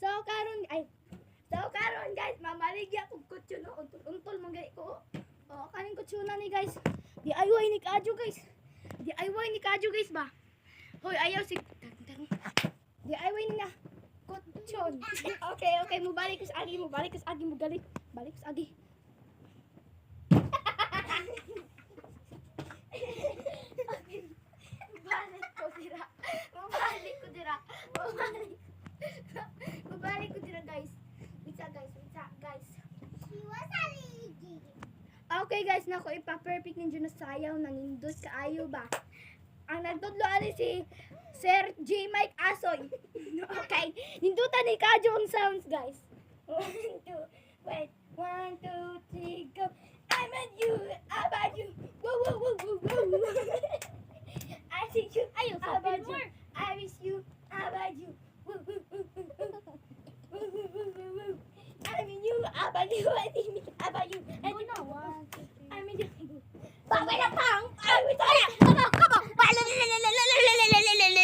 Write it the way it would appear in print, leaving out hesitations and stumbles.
So karon guys, mamaligya kog kutyo no, untol man gali ko. Oh, kaning kutsuna ni guys. DIY ni Kadyo guys. DIY ni Kadyo guys ba? Hoy, ayaw si DIY ni na kutsyon. Okay, mubalik ko sa agi, mubalik ko sa agi, mugali. Balik ko sa agi. Mabalik ko dira guys. Wait guys. Okay guys, nako ipa-perfect ninyo na sayaw nangindot kaayo ba. Ang nagtudlo ani si Sir J. Mike Asoy. Okay, nindutan ni Kadyo ang sounds guys. 1, 2, wait. 1, 2, 3, go. I'm at you, about you. Woo. I see you, about you. I miss you, about you. Woo. I mean you, about you, I think